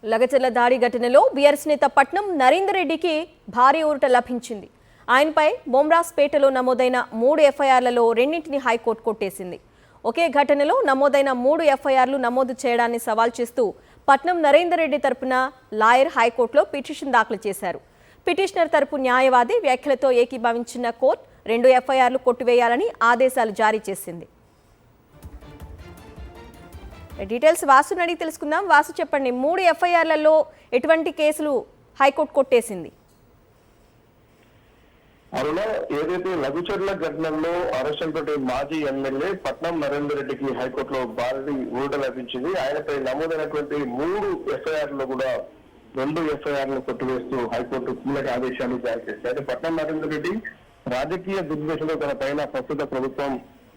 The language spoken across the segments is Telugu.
లగచర్ల దాడి ఘటనలో బీఆర్ఎస్ నేత పట్నం నరేందర్ రెడ్డికి భారీ ఊరట లభించింది. ఆయనపై బొమ్రాస్పేటలో నమోదైన 3 ఎఫ్ఐఆర్లలో రెండింటిని హైకోర్టు కొట్టేసింది. ఒకే ఘటనలో నమోదైన 3 ఎఫ్ఐఆర్లు నమోదు చేయడాన్ని సవాల్ చేస్తూ పట్నం నరేందర్ రెడ్డి తరపున లాయర్ హైకోర్టులో పిటిషన్ దాఖలు చేశారు. పిటిషనర్ తరపు న్యాయవాది వ్యాఖ్యలతో ఏకీభవించిన కోర్టు 2 ఎఫ్ఐఆర్లు కొట్టివేయాలని ఆదేశాలు జారీ చేసింది. డీటెయిల్స్ వాసుని అడిగి తెలుసుకుందాం. వాసు చెప్పండి, 3 ఎఫ్ఐఆర్లలో ఎటువంటి కేసులు హైకోర్టు కొట్టేసింది? అలా ఏదైతే లఘుచర్ల ఘటనలో అరెస్ట్ అయినటువంటి మాజీ ఎమ్మెల్యే పట్నం నరేందర్ రెడ్డికి హైకోర్టులో భారీ ఊరట లభించింది. ఆయనపై నమోదైనటువంటి 3 ఎఫ్ఐఆర్లో కూడా 2 ఎఫ్ఐఆర్లు కొట్టివేస్తూ హైకోర్టు కీలక ఆదేశాలు జారీ చేశారు. అయితే పట్నం నరేందర్ రెడ్డి రాజకీయ దుర్దేశంలో తన పైన ప్రస్తుత ప్రభుత్వం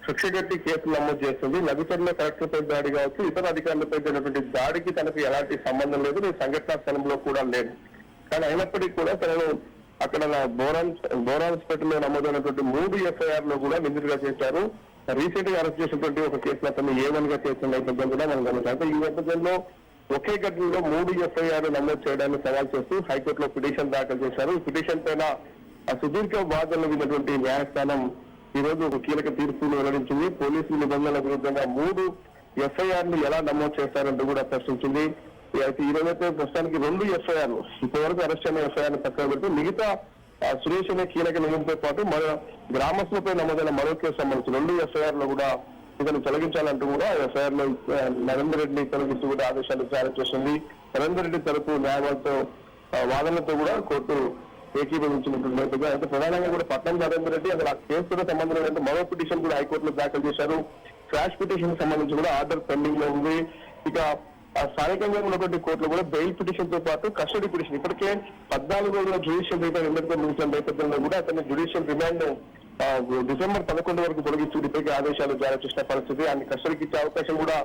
శిక్ష కట్టి కేసులు నమోదు చేస్తుంది. లఘుచర్ల కలెక్టర్పై దాడి కావచ్చు, ఇతర అధికారులపై జరిగినటువంటి దాడికి తనకు ఎలాంటి సంబంధం లేదు, నేను సంఘటనా స్థలంలో కూడా లేదు. కానీ అయినప్పటికీ కూడా తనను అక్కడ బోరాన్స్పేటలో నమోదైనటువంటి 3 ఎఫ్ఐఆర్లో కూడా నిందితులుగా చేశారు. రీసెంట్ గా అరెస్ట్ చేసినటువంటి ఒక కేసులో అతను A1 గా చేసిన నేపథ్యం కూడా మనం గమనించాలి. ఈ నేపథ్యంలో ఒకే ఘటనలో 3 ఎఫ్ఐఆర్ నమోదు చేయడాన్ని సవాల్ చేస్తూ హైకోర్టులో పిటిషన్ దాఖలు చేశారు. ఈ పిటిషన్ పైన సుదీర్ఘ వాదనలు విన్నటువంటి న్యాయస్థానం ఈ రోజు ఒక కీలక తీర్పును వెల్లడించింది. పోలీసుల నిబంధనల విరుద్ధంగా 3 ఎఫ్ఐఆర్లు ఎలా నమోదు చేస్తారంటూ కూడా ప్రశ్నించింది. అయితే ఈ రోజైతే ప్రస్తుతానికి 2 ఎఫ్ఐఆర్లు ఇప్పటివరకు అరెస్ట్ అయిన ఎఫ్ఐఆర్ను పక్కన పెడితే మిగతా సురేష్ అనే కీలక నియమంతో పాటు గ్రామస్తులపై నమోదైన మరో కేసు సంబంధించి 2 ఎఫ్ఐఆర్లు కూడా ఇతను తొలగించాలంటూ కూడా ఎఫ్ఐఆర్ లో నరేందర్ రెడ్డిని తొలగిస్తూ కూడా ఆదేశాలు జారీ చేసింది. నరేందర్ రెడ్డి తరపు న్యాయవాదితో వాదనలతో కూడా కోర్టు ఏకీభవించినటువంటి నేపథ్యం. అయితే ప్రధానంగా కూడా పట్నం నరేందర్ రెడ్డి అక్కడ ఆ కేసుతో సంబంధం లేదంటే మరో పిటిషన్ కూడా హైకోర్టులో దాఖలు చేశారు. క్రాష్ పిటిషన్ సంబంధించి కూడా ఆర్డర్ పెండింగ్ లో ఉంది. ఇక స్థానికంగా ఉన్నటువంటి కోర్టులో కూడా బెయిల్ పిటిషన్ తో పాటు కస్టడీ పిటిషన్ ఇప్పటికే 14 రోజుల జ్యుడిషియల్ రిమాండ్ ఎందుకు ముగిసిన నేపథ్యంలో కూడా అతని జ్యుడిషియల్ రిమాండ్ డిసెంబర్ 11 వరకు పొడిగిస్తూ ఇప్పటికే ఆదేశాలు జారీ చేసిన పరిస్థితి. ఆయన కస్టడీకి ఇచ్చే అవకాశం కూడా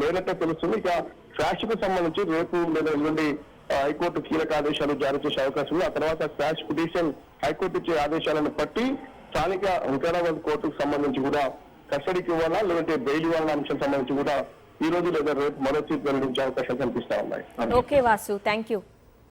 లేనట్టే తెలుస్తుంది. ఇక క్రాష్ కు సంబంధించి రేపు లేదా ఎల్లుండి హైకోర్టు కీలక ఆదేశాలు జారీ చేసే అవకాశం ఉంది. ఆ తర్వాత క్రాష్ పిటిషన్ హైకోర్టు ఇచ్చే ఆదేశాలను బట్టి స్థానిక వికారాబాద్ కోర్టుకు సంబంధించి కూడా కస్టడీకి ఇవ్వాలా లేదంటే బెయిల్ ఇవ్వాలన్న అంశం సంబంధించి కూడా ఈ రోజు లేదా రేపు మరో తీర్పు వెల్లడించే అవకాశాలు కనిపిస్తా ఉన్నాయి. Okay Vasu, thank you.